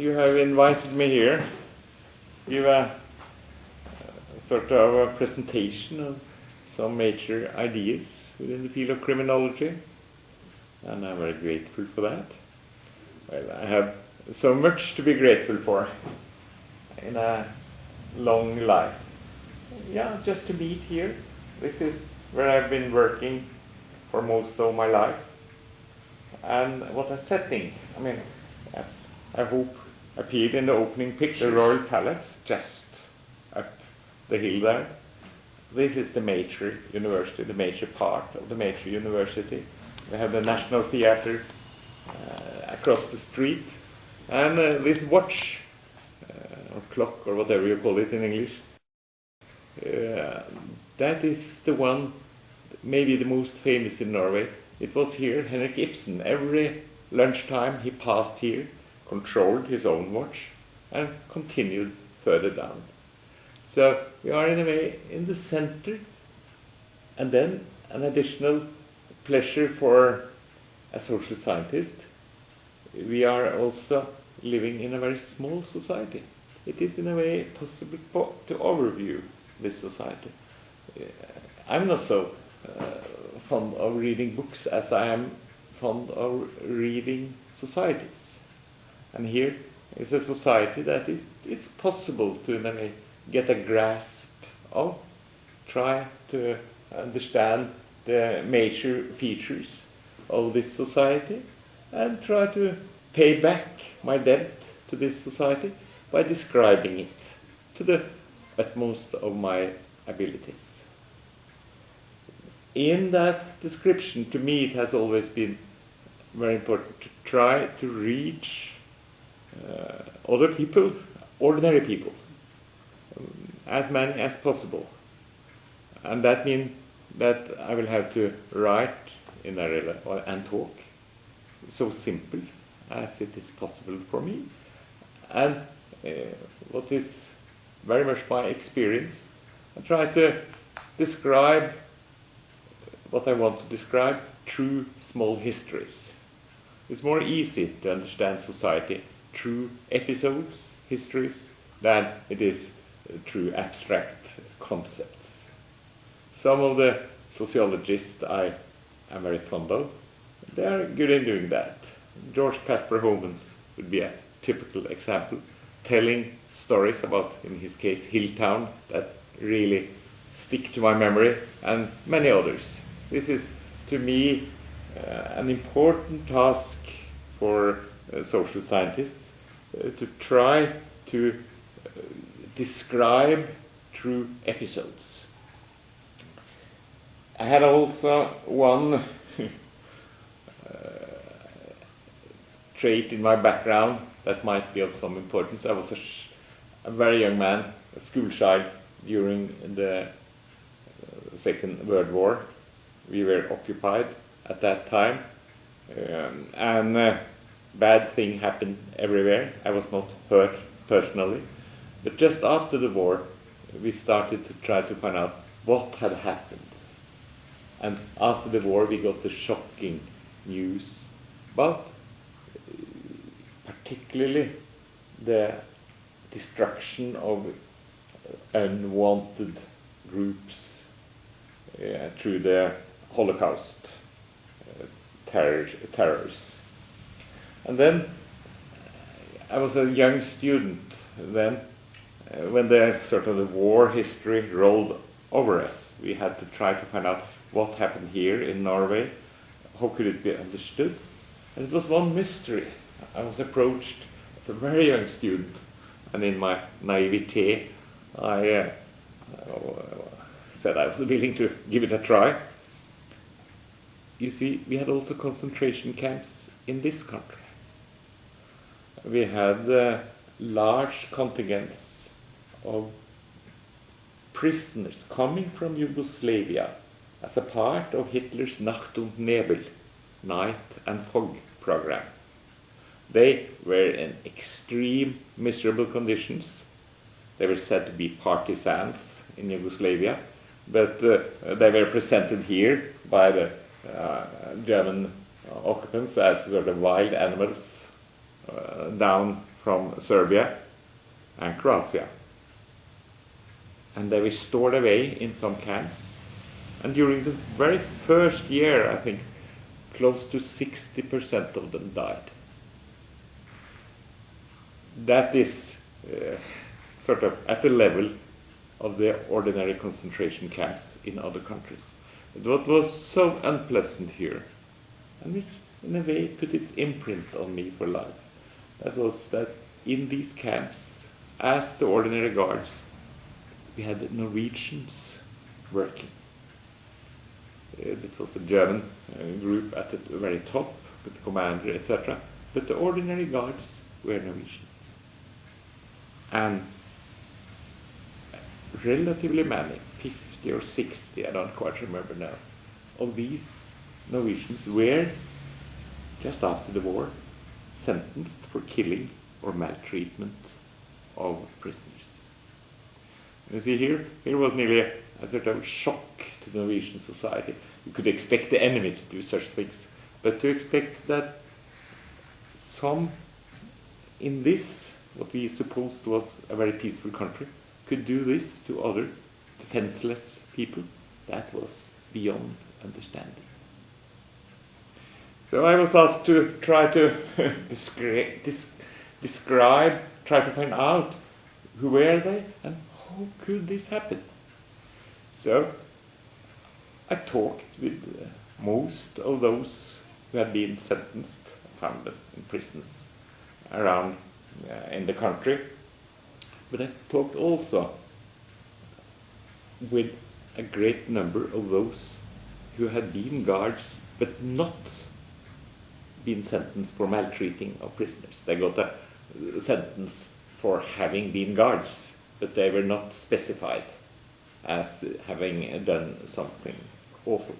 you have invited me here, give a sort of a presentation of some major ideas within the field of criminology, and I'm very grateful for that. Well, I have so much to be grateful for in a long life. Yeah, just to meet here. This is where I've been working for most of my life. And what a setting. I mean, as I hope appeared in the opening picture, the Royal Palace, just up the hill there. This is the major university, the major part of the major university. We have the National Theatre across the street. And this watch, or clock, or whatever you call it in English, that is the one, maybe the most famous in Norway. It was here, Henrik Ibsen. Every lunchtime he passed here, controlled his own watch, and continued further down. So we are in a way in the center, and then an additional pleasure for a social scientist. We are also living in a very small society. It is in a way possible to overview this society. I'm not so fond of reading books as I am fond of reading societies. And here is a society that is possible to in a way get a grasp of, try to understand the major features of this society, and try to pay back my debt to this society by describing it to the utmost of my abilities. In that description, to me, it has always been very important to try to reach other people, ordinary people, as many as possible. And that means that I will have to write in and talk so simple as it is possible for me. And what is very much my experience, I try to describe what I want to describe through small histories. It's more easy to understand society through episodes, histories, than it is through abstract concepts. Some of the sociologists I am very fond of, they are good in doing that. George Casper Homans would be a typical example, telling stories about, in his case, Hilltown, that really stick to my memory, and many others. This is, to me, an important task for social scientists, to try to describe through episodes. I had also one trait in my background that might be of some importance. I was a very young man, a school child during the Second World War. We were occupied at that time, and bad things happened everywhere. I was not hurt personally, but just after the war, we started to try to find out what had happened. And after the war, we got the shocking news about particularly the destruction of unwanted groups through the Holocaust terrors. And then I was a young student then, when the sort of the war history rolled over us. We had to try to find out what happened here in Norway, how could it be understood. And it was one mystery. I was approached as a very young student, and in my naivete, I said I was willing to give it a try. You see, we had also concentration camps in this country. We had large contingents of prisoners coming from Yugoslavia as a part of Hitler's Nacht und Nebel, night and fog program. They were in extreme miserable conditions. They were said to be partisans in Yugoslavia, but they were presented here by the German occupants as sort of wild animals down from Serbia and Croatia. And they were stored away in some camps. And during the very first year, I think, close to 60% of them died. That is sort of at the level of the ordinary concentration camps in other countries. But what was so unpleasant here, and which in a way put its imprint on me for life, that was that in these camps, as the ordinary guards, we had Norwegians working. It was a German group at the very top, with the commander, etc. But the ordinary guards were Norwegians. And relatively many, 50 or 60, I don't quite remember now, of these Norwegians were, just after the war, sentenced for killing or maltreatment of prisoners. You see here was nearly a sort of shock to the Norwegian society. You could expect the enemy to do such things, but to expect that some in this, what we supposed was a very peaceful country, could do this to other defenseless people, that was beyond understanding. So I was asked to try to describe, try to find out who were they and how could this happen. So I talked with most of those who had been sentenced, found them in prisons around in the country. But I talked also with a great number of those who had been guards but not been sentenced for maltreating of prisoners. They got a sentence for having been guards, but they were not specified as having done something awful.